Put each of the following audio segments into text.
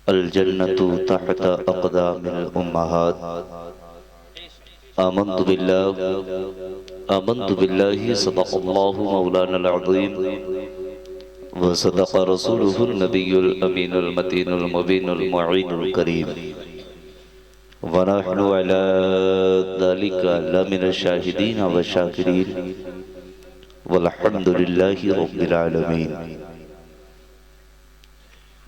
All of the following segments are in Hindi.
अल जन्नतु तहत अक़दामिल उम्महात। आमन्तु बिल्लाहि सदक़ल्लाहु मौलाना अज़ीम व सदक़ रसूलुहुन नबियुल अमीनुल मतीनुल मुबीनुल मुईनुल करीम व नहनु अला ज़ालिका लमिनश शाहिदीन व शाकिरीन वल्हम्दुलिल्लाहि रब्बिल आलमीन।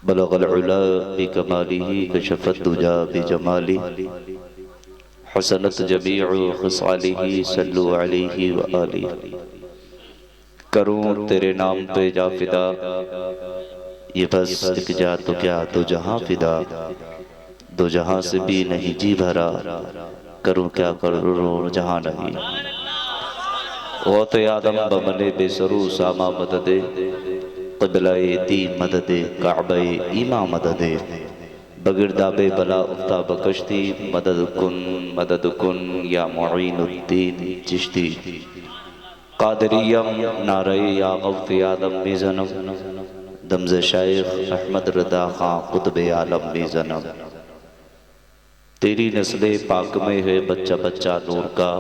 बलगल उला बिकमालिही कशफत दुजा बिजमालिही हसनत जमीउ खिसालिही सल्लु अलैहि व आलिही। करूं तेरे नाम पे जा फिदा, ये बस एक जा तो क्या दो जहां फिदा, दो जहां से भी नहीं जी भरा, करूं क्या करूं जहां नहीं। वो तो आदम बमने बेसरू सामा मददे, क़िबला-ए दी मददे काबा-ए ईमा मददे, बगिरदाबे बला उफ्ता बकश्ती, मदद कुन या मुईनुद्दीन चिश्ती। कादरियम नारे या गौसे आदम भी जन्म, दमज़े शाइख अहमद रदा खां कुतुब-ए आलम भी जन्म। तेरी नस्ले पाक में है बच्चा बच्चा नूर का,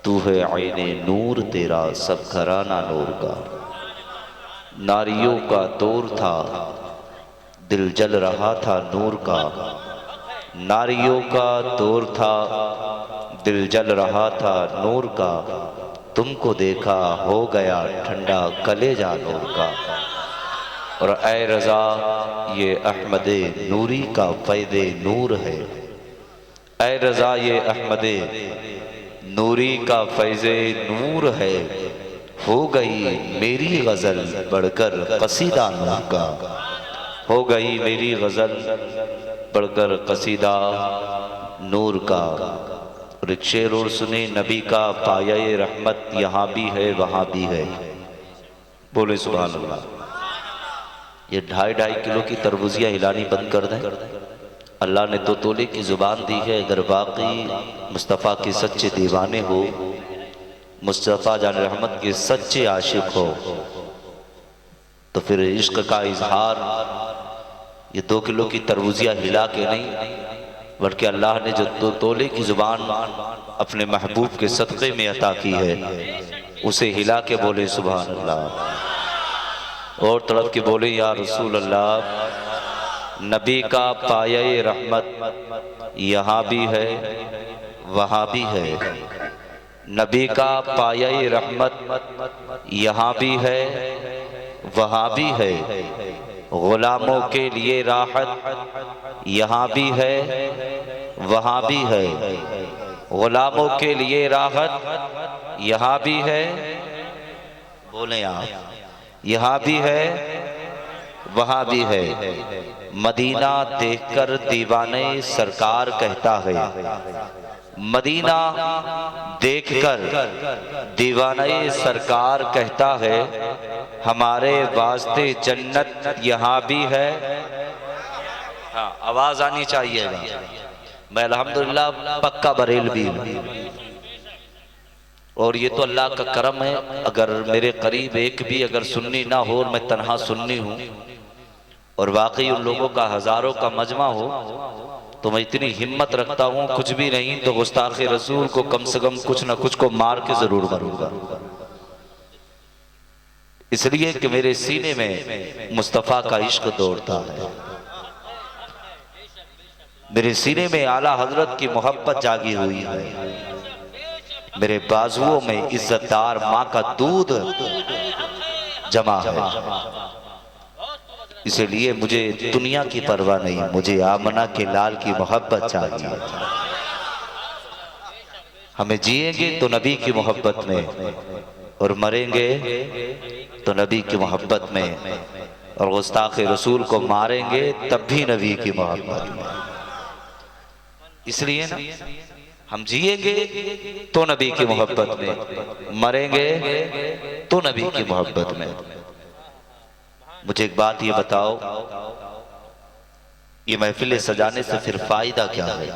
तू है आईने नूर तेरा सब घराना नूर का। नारियों का दौर था दिल जल रहा था नूर का, नारियों का दौर था दिल जल रहा था नूर का, तुमको देखा हो गया ठंडा कलेजा नूर का। और ऐ रज़ा ये अहमदे नूरी का फ़ैज़े नूर है, ऐ रज़ा ये अहमदे नूरी का फ़ैज़े नूर है। हो गई मेरी गज़ल बढ़कर कसीदा नूर का, हो गई मेरी गज़ल बढ़कर कसीदा नूर का। और एक शेर और सुने, नबी का पाया रहमत यहाँ भी है वहाँ भी है। बोले सुभान अल्लाह। ये 2.5 किलो की तरबूजियाँ हिलानी बंद कर दें। अल्लाह ने 2 तोले की ज़ुबान दी है। अगर वाकई मुस्तफ़ा के सच्चे दीवाने हो, मुस्तफ़ा जान रहमत के सच्चे आशिक हो, तो फिर इश्क का इजहार ये 2 किलो की तरबूजियाँ हिला के नहीं, बल्कि अल्लाह ने जो 2 तोले की ज़ुबान अपने महबूब के सदक़े में अता की है, उसे हिला के बोले सुभान अल्लाह। और तड़प के बोले या रसूल अल्लाह। नबी का पाया रहमत यहाँ भी है वहाँ भी है, नबी का पाया रहमत यहाँ भी है वहाँ भी है। गुलामों के लिए राहत यहाँ भी है वहाँ भी है, गुलामों के लिए राहत यहाँ भी है। बोले आप, यहाँ भी है वहाँ भी है। मदीना देखकर दीवाने सरकार कहता है, मदीना देखकर दीवाने सरकार कहता है, हमारे वास्ते जन्नत यहाँ भी है। हाँ, आवाज आनी चाहिए। मैं अल्हम्दुलिल्लाह पक्का बरेलवी हूँ, और ये तो अल्लाह का करम है। अगर मेरे करीब एक भी अगर सुन्नी ना हो और मैं तन्हा सुन्नी हूँ, और वाकई उन लोगों का हजारों का मजमा हो, तो मैं इतनी हिम्मत रखता हूँ, कुछ भी नहीं तो गुस्ताखे रसूल को कम से कम कुछ ना कुछ को मार के जरूर मरूंगा। इसलिए कि मेरे सीने में मुस्तफ़ा का इश्क दौड़ता है, मेरे सीने में आला हजरत की मोहब्बत जागी हुई है, मेरे बाजुओं में इज्जतदार माँ का दूध जमा है। इसलिए मुझे दुनिया की परवाह नहीं, मुझे आमना के लाल की मोहब्बत चाहिए। हमें जिएंगे तो नबी की मोहब्बत में, और मरेंगे तो नबी की मोहब्बत में, और गुस्ताखे रसूल को मारेंगे तब भी नबी की मोहब्बत में। इसलिए ना, हम जिएंगे तो नबी की मोहब्बत में, मरेंगे तो नबी की मोहब्बत में। मुझे एक बात ये बताओ, ये महफिल सजाने से फिर फायदा क्या है?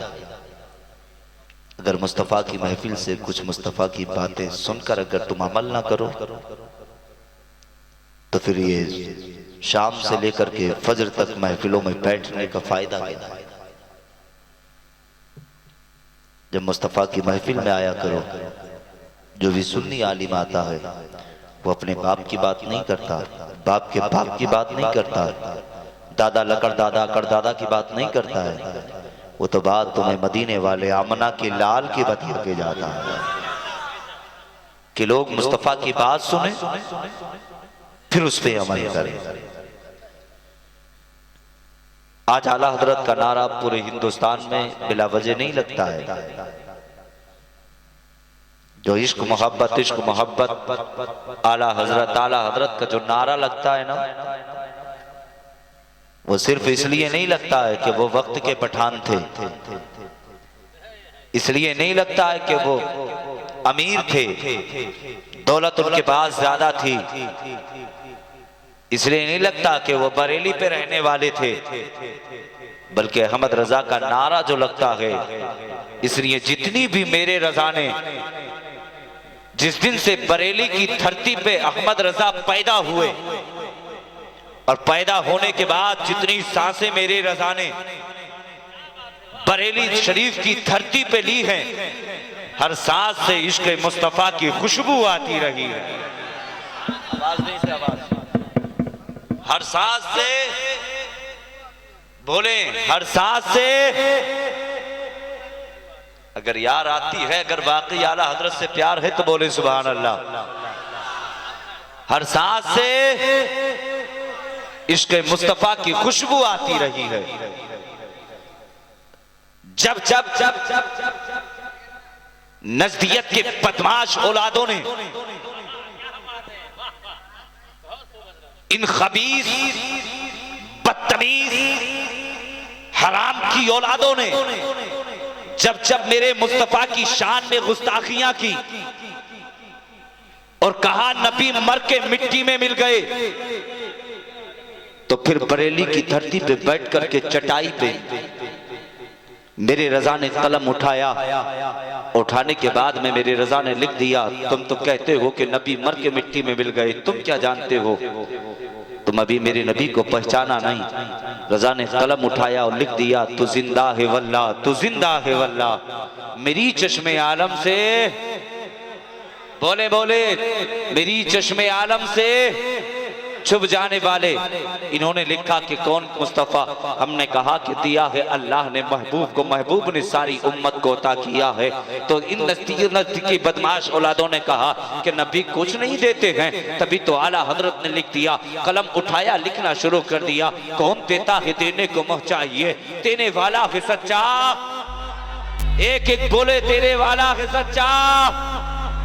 अगर मुस्तफ़ा की महफिल से कुछ मुस्तफ़ा की बातें सुनकर अगर तुम अमल ना करो, तो फिर ये शाम से लेकर के फजर तक महफिलों में बैठने का फायदा क्या है? जब मुस्तफ़ा की महफिल में आया करो, जो भी सुन्नी आलिम आता है वो अपने बाप की बात नहीं करता, बाप के बाप की बात नहीं करता, दादा लकड़दादा करदादा की बात नहीं करता है। वो तो बात तुम्हें मदीने वाले आमना के लाल की बता के जाता है कि लोग मुस्तफ़ा की बात सुने फिर उस पर अमल करें। आज आला हजरत का नारा पूरे हिंदुस्तान में बिला वजह नहीं लगता है। जो इश्क मोहब्बत आला हजरत का जो नारा लगता है ना, वो सिर्फ इसलिए नहीं लगता है कि वो वक्त के पठान थे, इसलिए नहीं लगता है कि वो अमीर थे, दौलत उनके पास ज्यादा थी, इसलिए नहीं लगता कि वो बरेली पे रहने वाले थे, बल्कि अहमद रजा का नारा जो लगता है इसलिए जितनी भी मेरे रजा ने जिस दिन से बरेली की धरती पे अहमद रजा पैदा हुए और पैदा होने के बाद जितनी सांसें मेरे रजा ने बरेली शरीफ की धरती पे ली हैं, हर सांस से इश्क मुस्तफा की खुशबू आती रही है। आवाज नहीं से आवाज, हर सांस से बोले, हर सांस से अगर यार आती है, अगर वाकई आला हजरत से प्यार है तो बोले सुभान अल्लाह। हर सांस से इश्क मुस्तफा की खुशबू आती रही है। जब जब जब जब नजदियत के बदमाश औलादों ने, इन खबीस बदतमीज हराम की औलादों ने जब जब मेरे मुस्तफा की शान में गुस्ताखियां की और कहा नबी मर के मिट्टी में मिल गए, तो फिर बरेली की धरती पे बैठ करके चटाई पे मेरे रजा ने कलम उठाया। उठाने के बाद में मेरे रजा ने लिख दिया, तुम तो कहते हो कि नबी मर के मिट्टी में मिल गए, तुम क्या जानते हो, तुम अभी मेरे नबी को पहचाना नहीं। रजा ने कलम उठाया और लिख दिया, तू जिंदा है वल्लाह, तू जिंदा है वल्लाह। मेरी चश्मे आलम से बोले बोले, मेरी चश्मे आलम से छुप जाने वाले। इन्होंने लिखा कि कौन मुस्तफ़ा, हमने कहा कि दिया है अल्लाह ने महबूब को, महबूब ने सारी उम्मत को अता किया है। तो इन नज़दीकी बदमाश औलादों ने कहा कि नबी कुछ नहीं देते हैं, तभी तो आला हजरत ने लिख दिया, कलम उठाया, लिखना शुरू कर दिया। कौन देता है देने को मोह चाहिए, देने वाला है सच्चा। एक एक बोले, तेरे वाला है सच्चा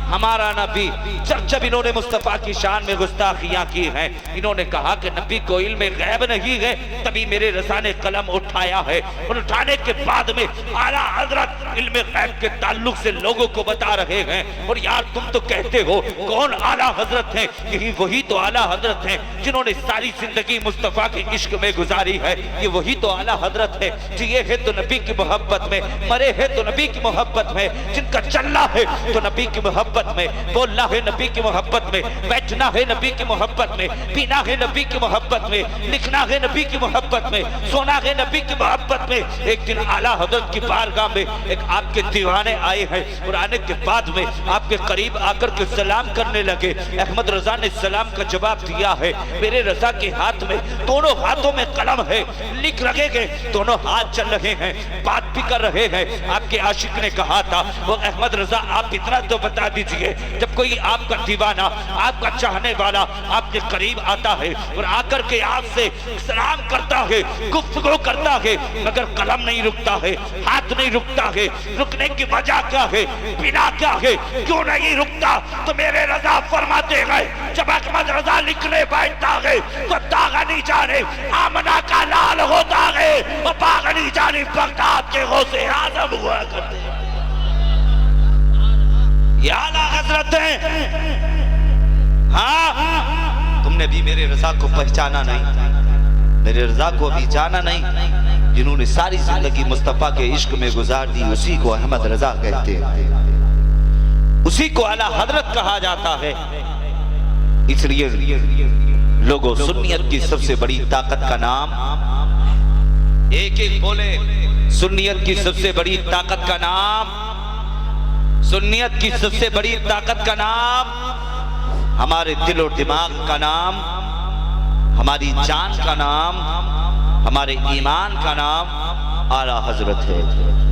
हमारा नबी। जब जब इन्होंने मुस्तफा की शान में गुस्ताखियां की हैं, इन्होंने कहा कि नबी को इल्म गैब नहीं है, तभी मेरे रजा ने कलम उठाया है। और उठाने के बाद में आला हजरत इल्म गैब के ताल्लुक से लोगों को बता रहे हैं। और यार तुम तो कहते हो कौन आला हजरत है, यही वही तो आला हजरत है जिन्होंने सारी जिंदगी मुस्तफा के इश्क में गुजारी है। ये वही तो आला हजरत है, जिए है तो नबी की मोहब्बत में, मरे है तो नबी की मोहब्बत में, जिनका चलना है तो नबी की मोहब्बत में, बोलना है नबी की मोहब्बत में, बैठना है नबी की मोहब्बत में, पीना है नबी की मोहब्बत में, लिखना है नबी की मोहब्बत में, सोना है नबी की मोहब्बत में। एक दिन आला हजरत की बारगाह में एक आपके दीवाने आए हैं और आने के बाद में आपके करीब आकर के सलाम करने लगे। अहमद रजा ने सलाम का जवाब दिया है। मेरे रजा के हाथ में, दोनों हाथों में कलम है, लिख रहे हैं, दोनों हाथ चल रहे हैं, बात भी कर रहे हैं। आपके आशिक ने कहा था, वो अहमद रजा आप इतना तो बता दीजिए, जब कोई आपका दीवाना, आपका चाहने वाला आपके करीब आता है और आकर के आपसे सलाम करता है, गुफ्तगू करता है, मगर कलम नहीं रुकता है, हाथ नहीं रुकता है, रुकने की वजह क्या है, बिना क्या है, क्यों नहीं रुकता? तो मेरे रजा फरमाते हैं, जब अहमद रजा लिखने बैठता है तो दागनी जाने आमना का लाल होता है और बागनी जाने बगदाद के गौसे आजम हुआ करते हैं। ये आला हजरत है। हाँ, तुमने भी मेरे रजा को पहचाना नहीं, मेरे रजा को अभी जाना नहीं। जिन्होंने सारी जिंदगी मुस्तफा के इश्क में गुजार दी, उसी को अहमद रजा कहते हैं, उसी को आला हजरत कहा जाता है। इसलिए लोगों, सुन्नियत की सबसे बड़ी ताकत का नाम, एक एक बोले, सुन्नियत की सबसे बड़ी ताकत का नाम, सुन्नियत की सबसे बड़ी ताकत का नाम, हमारे दिल और दिमाग का नाम, हमारी जान का नाम, हमारे ईमान का नाम आला हजरत है।